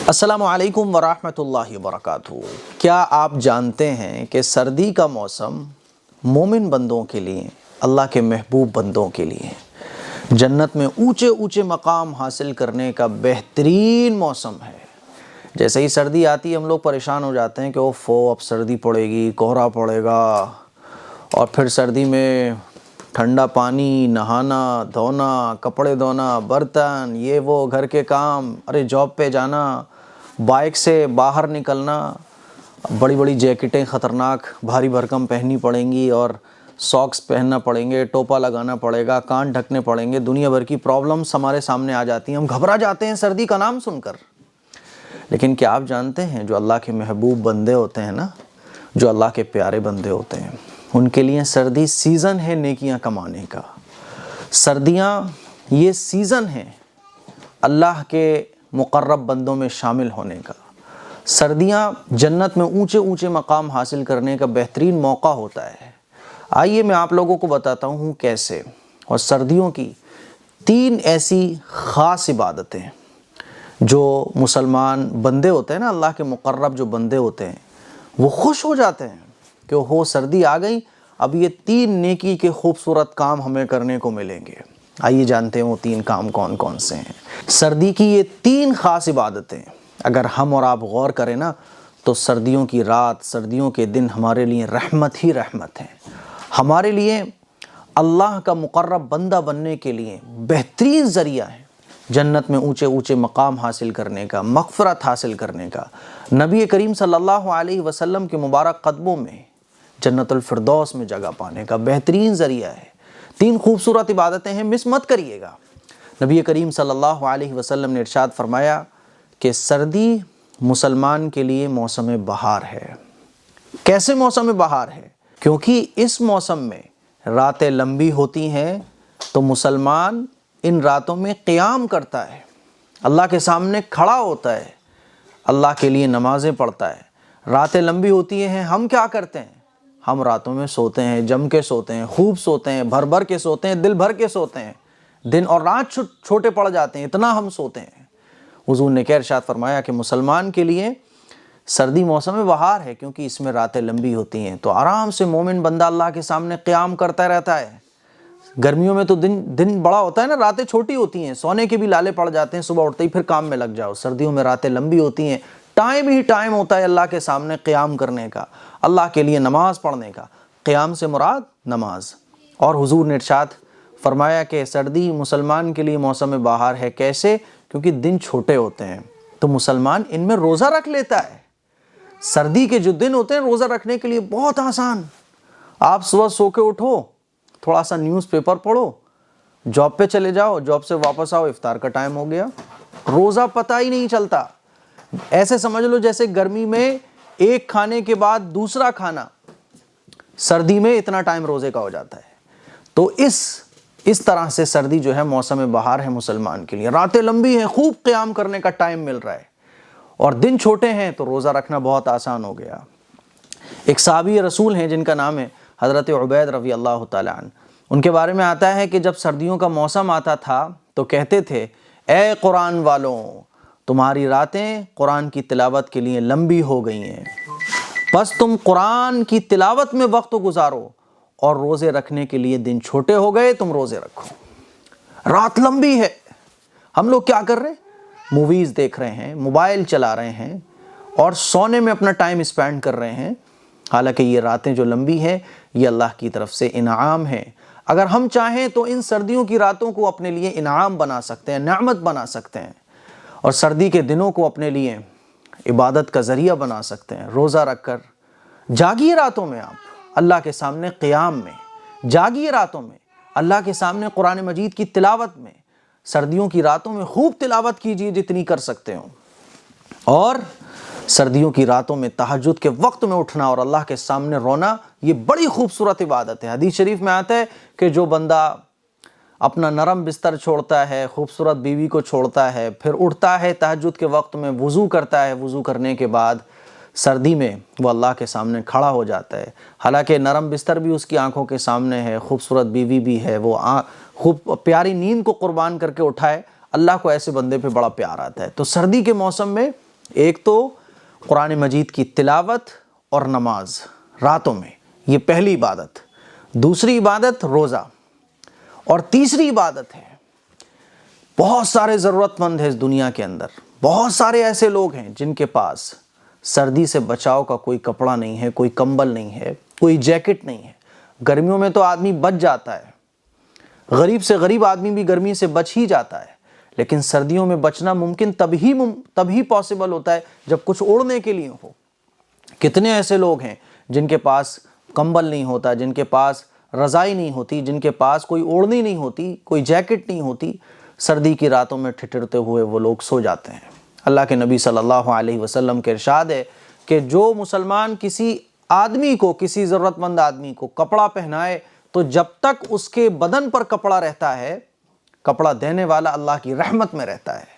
السلام علیکم ورحمۃ اللہ وبرکاتہ۔ کیا آپ جانتے ہیں کہ سردی کا موسم مومن بندوں کے لیے، اللہ کے محبوب بندوں کے لیے جنت میں اونچے اونچے مقام حاصل کرنے کا بہترین موسم ہے۔ جیسے ہی سردی آتی ہے ہم لوگ پریشان ہو جاتے ہیں کہ اب سردی پڑے گی، کوہرا پڑے گا، اور پھر سردی میں ٹھنڈا پانی، نہانا دھونا، کپڑے دھونا، برتن، یہ وہ گھر کے کام، جاب پہ جانا، بائک سے باہر نکلنا، بڑی بڑی جیکٹیں خطرناک بھاری بھرکم پہننی پڑیں گی، اور ساکس پہننا پڑیں گے، ٹوپا لگانا پڑے گا، کان ڈھکنے پڑیں گے، دنیا بھر کی پرابلمس ہمارے سامنے آ جاتی ہیں، ہم گھبرا جاتے ہیں سردی کا نام سن کر۔ لیکن کیا آپ جانتے ہیں جو اللہ کے محبوب بندے ہوتے ہیں نا، جو اللہ کے پیارے بندے ہوتے ہیں، ان کے لیے سردی سیزن ہے نیکیاں کمانے کا۔ سردیاں یہ سیزن ہے اللہ کے مقرب بندوں میں شامل ہونے کا۔ سردیاں جنت میں اونچے اونچے مقام حاصل کرنے کا بہترین موقع ہوتا ہے۔ آئیے میں آپ لوگوں کو بتاتا ہوں کیسے۔ اور سردیوں کی 3 ایسی خاص عبادتیں جو مسلمان بندے ہوتے ہیں نا، اللہ کے مقرب جو بندے ہوتے ہیں، وہ خوش ہو جاتے ہیں کہ سردی آ گئی، اب یہ 3 نیکی کے خوبصورت کام ہمیں کرنے کو ملیں گے۔ آئیے جانتے ہیں وہ 3 کام کون کون سے ہیں۔ سردی کی یہ 3 خاص عبادتیں اگر ہم اور آپ غور کریں نا، تو سردیوں کی رات، سردیوں کے دن ہمارے لیے رحمت ہی رحمت ہیں۔ ہمارے لیے اللہ کا مقرب بندہ بننے کے لیے بہترین ذریعہ ہے جنت میں اونچے اونچے مقام حاصل کرنے کا، مغفرت حاصل کرنے کا، نبی کریم صلی اللہ علیہ وسلم کے مبارک قدموں میں جنت الفردوس میں جگہ پانے کا بہترین ذریعہ ہے۔ 3 خوبصورت عبادتیں ہیں، مس مت کریے گا۔ نبی کریم صلی اللہ علیہ وسلم نے ارشاد فرمایا کہ سردی مسلمان کے لیے موسم بہار ہے۔ کیسے موسم بہار ہے؟ کیونکہ اس موسم میں راتیں لمبی ہوتی ہیں، تو مسلمان ان راتوں میں قیام کرتا ہے، اللہ کے سامنے کھڑا ہوتا ہے، اللہ کے لیے نمازیں پڑھتا ہے۔ راتیں لمبی ہوتی ہیں، ہم کیا کرتے ہیں؟ ہم راتوں میں سوتے ہیں، جم کے سوتے ہیں، خوب سوتے ہیں، بھر بھر کے سوتے ہیں، دل بھر کے سوتے ہیں، دن اور رات چھوٹے پڑ جاتے ہیں، اتنا ہم سوتے ہیں۔ حضور نے کیا ارشاد فرمایا کہ مسلمان کے لیے سردی موسم بہار ہے، کیونکہ اس میں راتیں لمبی ہوتی ہیں، تو آرام سے مومن بندہ اللہ کے سامنے قیام کرتا رہتا ہے۔ گرمیوں میں تو دن بڑا ہوتا ہے نا، راتیں چھوٹی ہوتی ہیں، سونے کے بھی لالے پڑ جاتے ہیں، صبح اٹھتے ہی پھر کام میں لگ جاؤ۔ سردیوں میں راتیں لمبی ہوتی ہیں، ٹائم ہی ٹائم ہوتا ہے اللہ کے سامنے قیام کرنے کا، اللہ کے لیے نماز پڑھنے کا۔ قیام سے مراد نماز۔ اور حضور نے ارشاد فرمایا کہ سردی مسلمان کے لیے موسم بہار ہے۔ کیسے؟ کیونکہ دن چھوٹے ہوتے ہیں، تو مسلمان ان میں روزہ رکھ لیتا ہے۔ سردی کے جو دن ہوتے ہیں روزہ رکھنے کے لیے بہت آسان۔ آپ صبح سو کے اٹھو، تھوڑا سا نیوز پیپر پڑھو، جاب پہ چلے جاؤ، جاب سے واپس آؤ، افطار کا ٹائم ہو گیا، روزہ پتہ ہی نہیں چلتا۔ ایسے سمجھ لو جیسے گرمی میں ایک کھانے کے بعد دوسرا کھانا، سردی میں اتنا ٹائم روزے کا ہو جاتا ہے۔ تو اس طرح سے سردی جو ہے موسم بہار ہے مسلمان کے لیے۔ راتیں لمبی ہیں، خوب قیام کرنے کا ٹائم مل رہا ہے، اور دن چھوٹے ہیں تو روزہ رکھنا بہت آسان ہو گیا۔ ایک صحابی رسول ہیں جن کا نام ہے حضرت عبید رضی اللہ تعالیٰ عنہ۔ ان کے بارے میں آتا ہے کہ جب سردیوں کا موسم آتا تھا تو کہتے تھے، اے قرآن والوں، تمہاری راتیں قرآن کی تلاوت کے لیے لمبی ہو گئی ہیں، بس تم قرآن کی تلاوت میں وقت گزارو، اور روزے رکھنے کے لیے دن چھوٹے ہو گئے، تم روزے رکھو۔ رات لمبی ہے، ہم لوگ کیا کر رہے ہیں؟ موویز دیکھ رہے ہیں، موبائل چلا رہے ہیں، اور سونے میں اپنا ٹائم اسپینڈ کر رہے ہیں۔ حالانکہ یہ راتیں جو لمبی ہیں یہ اللہ کی طرف سے انعام ہے۔ اگر ہم چاہیں تو ان سردیوں کی راتوں کو اپنے لیے انعام بنا سکتے ہیں، نعمت بنا سکتے ہیں، اور سردی کے دنوں کو اپنے لیے عبادت کا ذریعہ بنا سکتے ہیں۔ روزہ رکھ کر جاگیے راتوں میں، آپ اللہ کے سامنے قیام میں جاگیے، راتوں میں اللہ کے سامنے قرآن مجید کی تلاوت میں۔ سردیوں کی راتوں میں خوب تلاوت کیجیے جتنی کر سکتے ہوں، اور سردیوں کی راتوں میں تہجد کے وقت میں اٹھنا اور اللہ کے سامنے رونا، یہ بڑی خوبصورت عبادت ہے۔ حدیث شریف میں آتا ہے کہ جو بندہ اپنا نرم بستر چھوڑتا ہے، خوبصورت بیوی کو چھوڑتا ہے، پھر اٹھتا ہے تہجد کے وقت میں، وضو کرتا ہے، وضو کرنے کے بعد سردی میں وہ اللہ کے سامنے کھڑا ہو جاتا ہے، حالانکہ نرم بستر بھی اس کی آنکھوں کے سامنے ہے، خوبصورت بیوی بھی ہے، وہ خوب پیاری نیند کو قربان کر کے اٹھائے، اللہ کو ایسے بندے پہ بڑا پیار آتا ہے۔ تو سردی کے موسم میں ایک تو قرآن مجید کی تلاوت اور نماز راتوں میں، یہ پہلی عبادت، دوسری عبادت روزہ، اور تیسری عبادت ہے بہت سارے ضرورت مند ہیں اس دنیا کے اندر، بہت سارے ایسے لوگ ہیں جن کے پاس سردی سے بچاؤ کا کوئی کپڑا نہیں ہے، کوئی کمبل نہیں ہے، کوئی جیکٹ نہیں ہے۔ گرمیوں میں تو آدمی بچ جاتا ہے، غریب سے غریب آدمی بھی گرمی سے بچ ہی جاتا ہے، لیکن سردیوں میں بچنا ممکن تب ہی پاسبل ہوتا ہے جب کچھ اوڑھنے کے لیے ہو۔ کتنے ایسے لوگ ہیں جن کے پاس کمبل نہیں ہوتا، جن کے پاس رضائی نہیں ہوتی، جن کے پاس کوئی اوڑھنی نہیں ہوتی، کوئی جیکٹ نہیں ہوتی، سردی کی راتوں میں ٹھٹرتے ہوئے وہ لوگ سو جاتے ہیں۔ اللہ کے نبی صلی اللہ علیہ وسلم کے ارشاد ہے کہ جو مسلمان کسی آدمی کو، کسی ضرورت مند آدمی کو کپڑا پہنائے تو جب تک اس کے بدن پر کپڑا رہتا ہے، کپڑا دینے والا اللہ کی رحمت میں رہتا ہے۔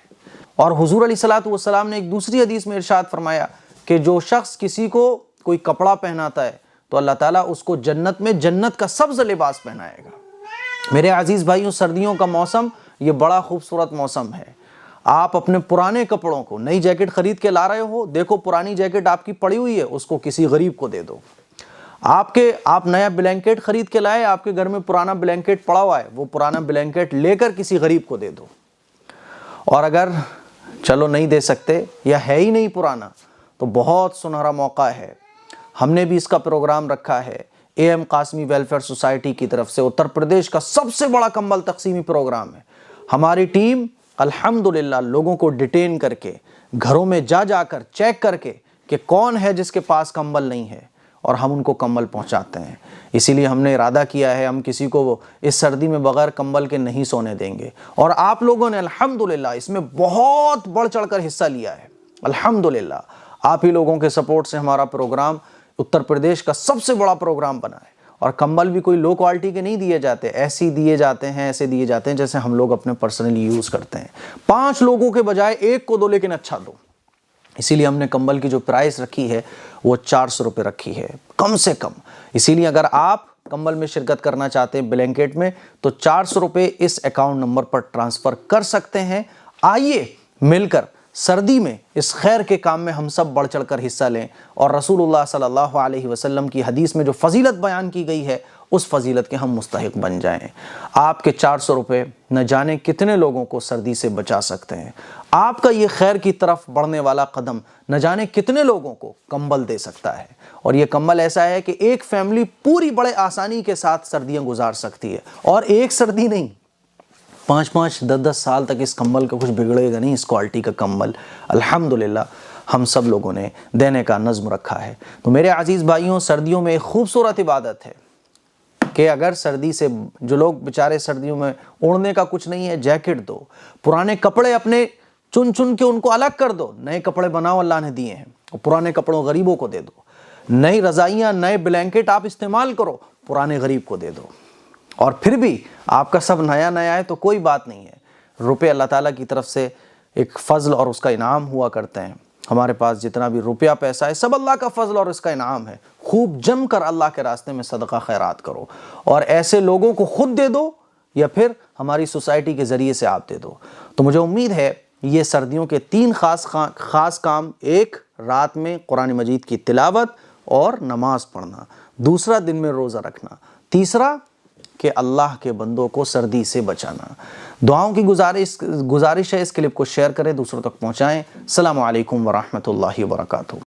اور حضور علیہ الصلوۃ والسلام نے ایک دوسری حدیث میں ارشاد فرمایا کہ جو شخص کسی کو کوئی کپڑا پہناتا ہے تو اللہ تعالیٰ اس کو جنت میں جنت کا سبز لباس پہنائے گا۔ میرے عزیز بھائیوں، سردیوں کا موسم یہ بڑا خوبصورت موسم ہے۔ آپ اپنے پرانے کپڑوں کو، نئی جیکٹ خرید کے لا رہے ہو، دیکھو پرانی جیکٹ آپ کی پڑی ہوئی ہے، اس کو کسی غریب کو دے دو۔ آپ نیا بلینکٹ خرید کے لائے، آپ کے گھر میں پرانا بلینکٹ پڑا ہوا ہے، وہ پرانا بلینکٹ لے کر کسی غریب کو دے دو۔ اور اگر چلو نہیں دے سکتے یا ہے ہی نہیں پرانا تو بہت سنہرا موقع ہے، ہم نے بھی اس کا پروگرام رکھا ہے، A M Qasmi welfare society کی طرف سے اتر پردیش کا سب سے بڑا کمبل تقسیمی پروگرام ہے۔ ہماری ٹیم الحمدللہ لوگوں کو ڈیٹین کر کے، گھروں میں جا کر چیک کر کے کہ کون ہے جس کے پاس کمبل نہیں ہے، اور ہم ان کو کمبل پہنچاتے ہیں۔ اسی لیے ہم نے ارادہ کیا ہے ہم کسی کو اس سردی میں بغیر کمبل کے نہیں سونے دیں گے، اور آپ لوگوں نے الحمدللہ اس میں بہت بڑھ چڑھ کر حصہ لیا ہے۔ الحمدللہ آپ ہی لوگوں کے سپورٹ سے ہمارا پروگرام اتر پردیش کا سب سے بڑا پروگرام بنا ہے، اور کمبل بھی کوئی لو کوالٹی کے نہیں دیے جاتے، ایسے دیے جاتے ہیں جیسے ہم لوگ اپنے پرسنلی یوز کرتے ہیں۔ 5 لوگوں کے بجائے 1 کو دو، لیکن اچھا دو۔ اسی لیے ہم نے کمبل کی جو پرائس رکھی ہے وہ 400 روپے رکھی ہے، کم سے کم۔ اسی لیے اگر آپ کمبل میں شرکت کرنا چاہتے ہیں، بلینکٹ میں، تو 400 روپے اس اکاؤنٹ نمبر پر ٹرانسفر کر سکتے ہیں۔ آئیے مل کر سردی میں اس خیر کے کام میں ہم سب بڑھ چڑھ کر حصہ لیں، اور رسول اللہ صلی اللہ علیہ وسلم کی حدیث میں جو فضیلت بیان کی گئی ہے اس فضیلت کے ہم مستحق بن جائیں۔ آپ کے 400 روپے نہ جانے کتنے لوگوں کو سردی سے بچا سکتے ہیں۔ آپ کا یہ خیر کی طرف بڑھنے والا قدم نہ جانے کتنے لوگوں کو کمبل دے سکتا ہے، اور یہ کمبل ایسا ہے کہ ایک فیملی پوری بڑے آسانی کے ساتھ سردیاں گزار سکتی ہے، اور ایک سردی نہیں، 5 10 سال تک اس کمبل کا کچھ بگڑے گا نہیں، اس کوالٹی کا کمبل الحمدللہ ہم سب لوگوں نے دینے کا نظم رکھا ہے۔ تو میرے عزیز بھائیوں، سردیوں میں ایک خوبصورت عبادت ہے کہ اگر سردی سے جو لوگ بیچارے سردیوں میں اوڑھنے کا کچھ نہیں ہے، جیکٹ دو، پرانے کپڑے اپنے چن کے ان کو الگ کر دو، نئے کپڑے بناؤ، اللہ نے دیے ہیں، اور پرانے کپڑوں غریبوں کو دے دو، نئی رضائیاں، نئے بلینکٹ آپ استعمال کرو، پرانے غریب کو دے دو۔ اور پھر بھی آپ کا سب نیا ہے تو کوئی بات نہیں ہے، روپے اللہ تعالیٰ کی طرف سے ایک فضل اور اس کا انعام ہوا کرتے ہیں۔ ہمارے پاس جتنا بھی روپیہ پیسہ ہے سب اللہ کا فضل اور اس کا انعام ہے۔ خوب جم کر اللہ کے راستے میں صدقہ خیرات کرو، اور ایسے لوگوں کو خود دے دو یا پھر ہماری سوسائٹی کے ذریعے سے آپ دے دو۔ تو مجھے امید ہے یہ سردیوں کے 3 خاص کام: ایک، رات میں قرآن مجید کی تلاوت اور نماز پڑھنا، دوسرا دن میں روزہ رکھنا، تیسرا کہ اللہ کے بندوں کو سردی سے بچانا۔ دعاؤں کی گزارش ہے، اس کلپ کو شیئر کریں، دوسروں تک پہنچائیں۔ السلام علیکم ورحمۃ اللہ وبرکاتہ۔